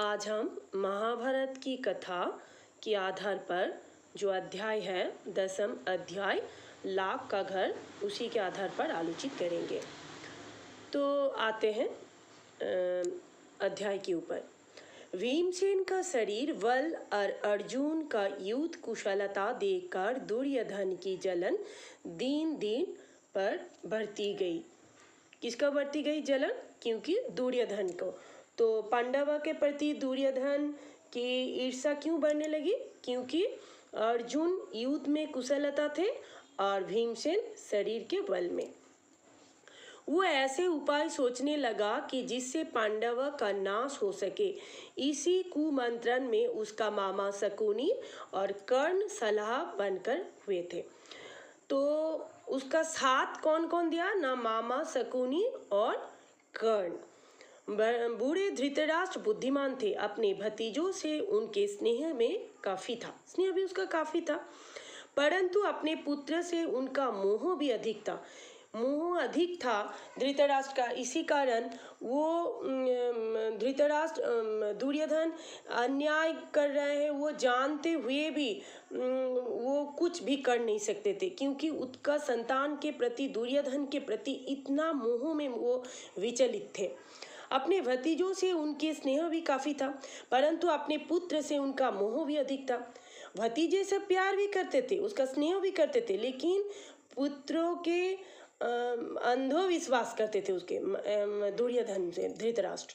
आज हम महाभारत की कथा के आधार पर जो अध्याय है 10वां अध्याय लाख का घर, उसी के आधार पर आलोचित करेंगे। तो आते हैं अध्याय के ऊपर। भीमसेन का शरीर बल और अर्जुन का युद्ध कुशलता देखकर दुर्योधन की जलन दिन दिन पर बढ़ती गई। किसका बढ़ती गई जलन? क्योंकि दुर्योधन को। तो पांडव के प्रति दुर्योधन की ईर्ष्या क्यों बढ़ने लगी? क्योंकि अर्जुन युद्ध में कुशलता थे और भीमसेन शरीर के बल में। वो ऐसे उपाय सोचने लगा कि जिससे पांडव का नाश हो सके। इसी कुमंत्रण में उसका मामा शकुनी और कर्ण सलाह बनकर हुए थे। तो उसका साथ कौन कौन दिया ना? मामा शकुनी और कर्ण। बूढ़े धृतराष्ट्र बुद्धिमान थे, अपने भतीजों से उनके स्नेह में काफी था, स्नेह भी उसका काफी था, परंतु अपने पुत्र से उनका मोह भी अधिक था। मोह अधिक था धृतराष्ट्र का। इसी कारण वो धृतराष्ट्र दुर्योधन अन्याय कर रहे हैं वो जानते हुए भी वो कुछ भी कर नहीं सकते थे, क्योंकि उसका संतान के प्रति, दुर्योधन के प्रति इतना मोह में वो विचलित थे। अपने भतीजों से उनके स्नेह भी काफी था, परंतु अपने पुत्र से उनका मोह भी अधिक था। भतीजे से प्यार भी करते थे, उसका स्नेह भी करते थे, लेकिन पुत्रों के अंधविश्वास करते थे उसके दुर्योधन से धृतराष्ट्र।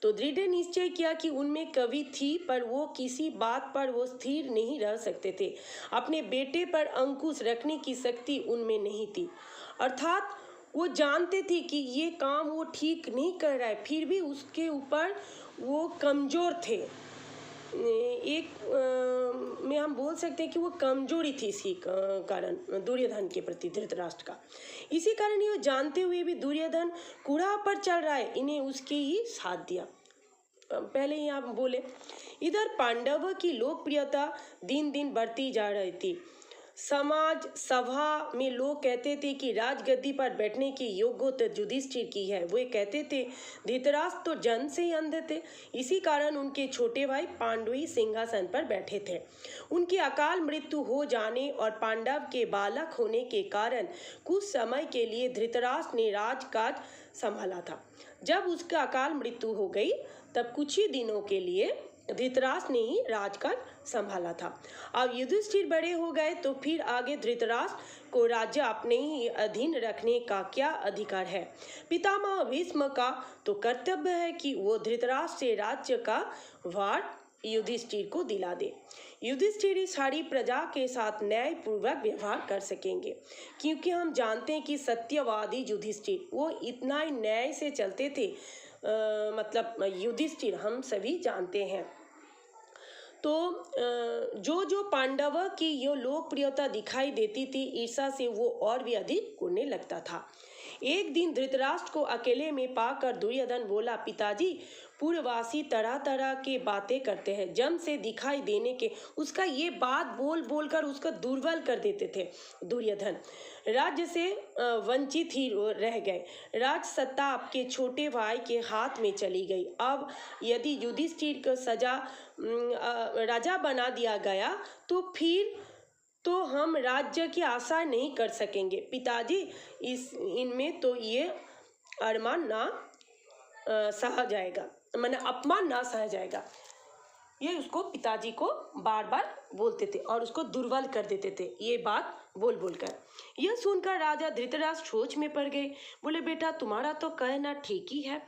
तो दृढ़ निश्चय किया कि उनमें कवि थी, पर वो किसी बात पर वो स्थिर नहीं रह सकते थे। अपने बेटे पर अंकुश रखने की शक्ति उनमें नहीं थी। अर्थात वो जानते थे कि ये काम वो ठीक नहीं कर रहा है, फिर भी उसके ऊपर वो कमजोर थे। एक में हम बोल सकते हैं कि वो कमजोरी थी इसी कारण दुर्योधन के प्रति धृतराष्ट्र का। इसी कारण ये जानते हुए भी दुर्योधन कूड़ा पर चल रहा है, इन्हें उसके ही साथ दिया। पहले ही आप बोले। इधर पांडव की लोकप्रियता दिन दिन बढ़ती जा रही थी। समाज सभा में लोग कहते थे कि राजगद्दी पर बैठने की योग्य तो युधिष्ठिर की है। वे कहते थे धृतराष्ट्र तो जन्म से ही अंधे थे, इसी कारण उनके छोटे भाई पांडु ही सिंहासन पर बैठे थे। उनकी अकाल मृत्यु हो जाने और पांडव के बालक होने के कारण कुछ समय के लिए धृतराष्ट्र ने राजकाज संभाला था। जब उसका अकाल मृत्यु हो गई तब कुछ ही दिनों के लिए धृतराष्ट्र ने ही राजकाज संभाला था। अब युधिष्ठिर बड़े हो गए तो फिर आगे धृतराष्ट्र को राज्य अपने ही अधीन रखने का क्या अधिकार है? पितामह भीष्म का तो कर्तव्य है कि वो धृतराष्ट्र से राज्य का भार युधिष्ठिर को दिला दे। युधिष्ठिर सारी प्रजा के साथ न्यायपूर्वक व्यवहार कर सकेंगे, क्योंकि हम जानते हैं कि सत्यवादी युधिष्ठिर वो इतना ही न्याय से चलते थे। मतलब युधिष्ठिर हम सभी जानते हैं। तो जो जो पांडव की ये लोकप्रियता दिखाई देती थी, ईर्ष्या से वो और भी अधिक उड़ने लगता था। एक दिन धृतराष्ट्र को अकेले में पाकर दुर्योधन बोला, पिताजी पूर्ववासी तरह तरह के बातें करते हैं, जन्म से दिखाई देने के उसका ये बात बोल बोल कर उसका दुर्बल कर देते थे। दुर्योधन राज्य से वंचित ही रह गए। राज सत्ता आपके छोटे भाई के हाथ में चली गई। अब यदि युधिष्ठिर को सजा राजा बना दिया गया तो फिर तो हम राज्य की आशा नहीं कर सकेंगे। पिताजी इनमें तो ये अरमान ना सहा जाएगा, माने अपमान ना सहा जाएगा। ये उसको पिताजी को बार बार बोलते थे और उसको दुर्बल कर देते थे ये बात बोल बोलकर। यह सुनकर राजा धृतराष्ट्र सोच में पड़ गए। बोले, बेटा तुम्हारा तो कहना ठीक ही है,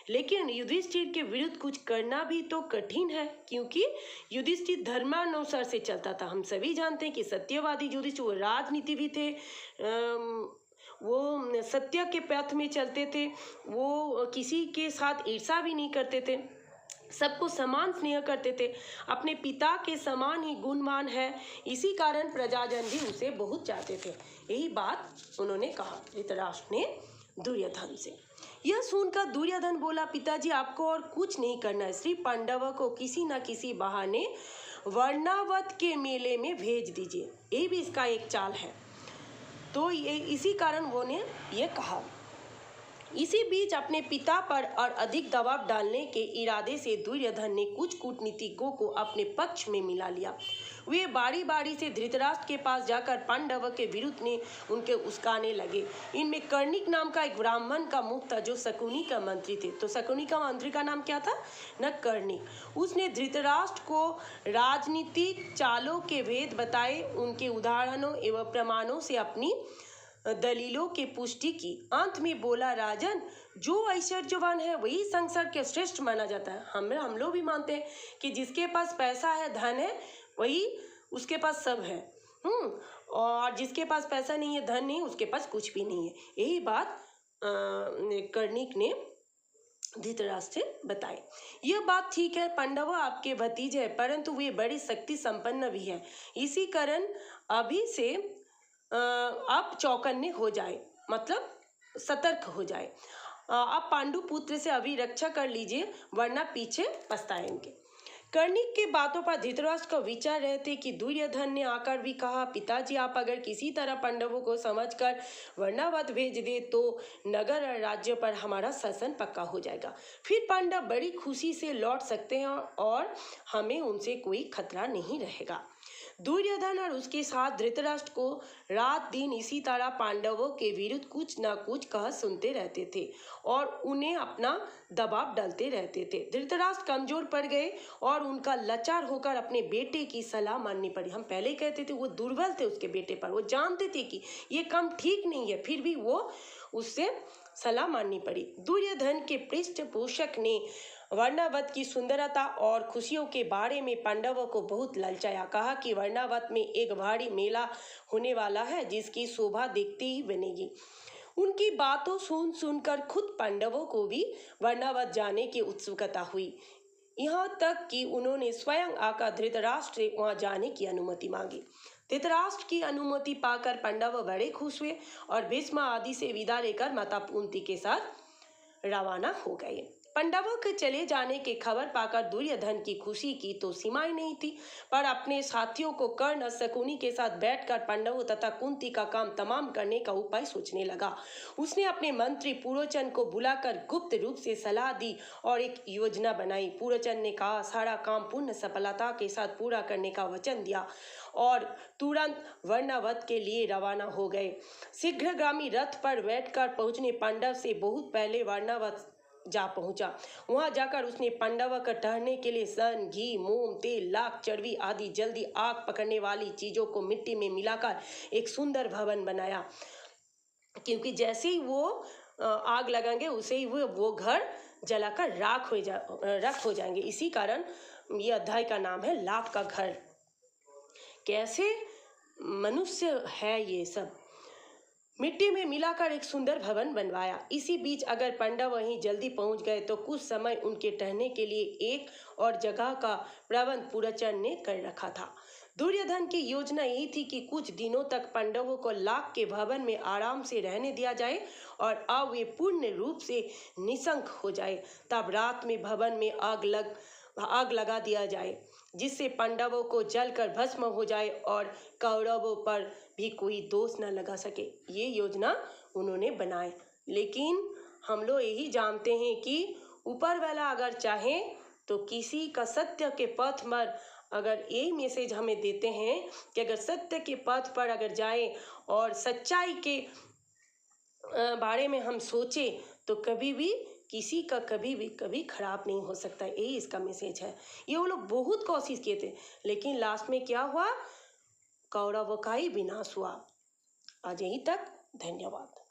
लेकिन युधिष्ठिर के विरुद्ध कुछ करना भी तो कठिन है, क्योंकि युधिष्ठिर धर्मानुसार से चलता था। हम सभी जानते हैं कि सत्यवादी युधिष्ठिर वो राजनीति भी थे, वो सत्य के पथ में चलते थे, वो किसी के साथ ईर्ष्या भी नहीं करते थे, सबको समान स्नेह करते थे, अपने पिता के समान ही गुणवान है। इसी कारण प्रजाजन भी उसे बहुत चाहते थे। यही बात उन्होंने कहा धृतराष्ट्र ने दुर्योधन से। यह सुनकर दुर्योधन बोला, पिताजी आपको और कुछ नहीं करना है, सिर्फ पांडवों को किसी न किसी बहाने वर्णावत के मेले में भेज दीजिए। ये भी इसका एक चाल है। तो ये इसी कारण वो ने ये कहा। इसी बीच अपने पिता पर और अधिक दबाव डालने के इरादे से दुर्योधन ने कुछ कूटनीतिज्ञों को अपने पक्ष में मिला लिया। वे बारी बारी से धृतराष्ट्र के पास जाकर पांडवों के विरुद्ध ने उनके उस्काने लगे। इनमें कर्णिक नाम का एक ब्राह्मण का मुख था जो शकुनी का मंत्री थे। तो शकुनी का मंत्री का नाम क्या था? न कर्णिक। उसने धृतराष्ट्र को राजनीतिक चालों के भेद बताए, उनके उदाहरणों एवं प्रमाणों से अपनी दलीलों की पुष्टि की। अंत में बोला, राजन, जो ऐश्वर्यवान है वही संसार के श्रेष्ठ माना जाता है। हम लोग भी मानते हैं कि जिसके पास पैसा है, धन है, वही उसके पास सब है। और जिसके पास पैसा नहीं है, धन नहीं, उसके पास कुछ भी नहीं है। यही बात कर्णिक ने धृतराष्ट्र से बताई। यह बात ठीक है, पांडव आपके भतीजे हैं, परंतु वे बड़ी शक्ति संपन्न भी है। इसी कारण अभी से आप चौकन्ने हो जाए, मतलब सतर्क हो जाए। आप पांडु पुत्र से अभी रक्षा कर लीजिए, वरना पीछे पछताएंगे। कर्णिक की बातों पर धृतराष्ट्र का विचार रहे थे कि दुर्योधन ने आकर भी कहा, पिताजी, आप अगर किसी तरह पांडवों को समझकर वर्णावत भेज दे तो नगर और राज्य पर हमारा शासन पक्का हो जाएगा। फिर पांडव बड़ी खुशी से लौट सकते हैं और हमें उनसे कोई खतरा नहीं रहेगा। दुर्योधन और उसके साथ धृतराष्ट्र को रात दिन इसी तरह पांडवों के विरुद्ध कुछ न कुछ कह सुनते रहते थे और उन्हें अपना दबाव डालते रहते थे। धृतराष्ट्र कमजोर पड़ गए और उनका लाचार होकर अपने बेटे की सलाह माननी पड़ी। हम पहले कहते थे वो दुर्बल थे उसके बेटे पर, वो जानते थे कि ये काम ठीक नहीं है, फिर भी वो उससे सलाह माननी पड़ी। दुर्योधन के पृष्ठपोषक ने वर्णावत की सुंदरता और खुशियों के बारे में पांडवों को बहुत ललचाया। कहा कि वर्णावत में एक भारी मेला होने वाला है जिसकी शोभा देखते ही बनेगी। उनकी बातों सुनकर खुद पांडवों को भी वर्णावत जाने की उत्सुकता हुई। यहाँ तक कि उन्होंने स्वयं आकर धृतराष्ट्र से वहां जाने की अनुमति मांगी। धृतराष्ट्र की अनुमति पाकर पांडव बड़े खुश हुए और भीष्म आदि से विदा लेकर माता कुंती के साथ रवाना हो गए। पांडवों के चले जाने की खबर पाकर दुर्योधन की खुशी की तो सीमाएं नहीं थी, पर अपने साथियों को कर्ण और शकुनी के साथ बैठकर पांडवों तथा कुंती का काम तमाम करने का उपाय सोचने लगा। उसने अपने मंत्री पुरोचन को बुलाकर गुप्त रूप से सलाह दी और एक योजना बनाई। पुरोचन ने कहा, सारा काम पूर्ण सफलता के साथ पूरा करने का वचन दिया और तुरंत वर्णावत के लिए रवाना हो गए। शीघ्रगामी रथ पर बैठकर पहुंचने पांडव से बहुत पहले वर्णावत जा पहुंचा। वहां जाकर उसने पांडवों का ठहरने के लिए सन, घी, मोम, तेल, लाख, चर्बी आदि जल्दी आग पकड़ने वाली चीजों को मिट्टी में मिलाकर एक सुंदर भवन बनाया, क्योंकि जैसे ही वो आग लगाएंगे उसे ही वो घर जलाकर राख हो जाएंगे। इसी कारण यह अध्याय का नाम है लाख का घर। कैसे मनुष्य है ये सब, मिट्टी में मिलाकर एक सुंदर भवन बनवाया। इसी बीच अगर पांडव वहीं जल्दी पहुंच गए तो कुछ समय उनके ठहरने के लिए एक और जगह का प्रबंध पुरोचन ने कर रखा था। दुर्योधन की योजना यही थी कि कुछ दिनों तक पांडवों को लाख के भवन में आराम से रहने दिया जाए और अब वे पूर्ण रूप से निशंक हो जाए। तब रात में भवन में आग लगा दिया जाए, जिससे पांडवों को जलकर भस्म हो जाए और कौरवों पर भी कोई दोष न लगा सके। ये योजना उन्होंने बनाए। लेकिन हम लोग यही जानते हैं कि ऊपर वाला अगर चाहे तो किसी का सत्य के पथ पर, अगर यही मैसेज हमें देते हैं कि अगर सत्य के पथ पर अगर जाए और सच्चाई के बारे में हम सोचें तो कभी भी किसी का कभी खराब नहीं हो सकता। यही इसका मैसेज है। ये वो लोग बहुत कोशिश किए थे, लेकिन लास्ट में क्या हुआ, कौरवों का ही विनाश हुआ। आज यहीं तक, धन्यवाद।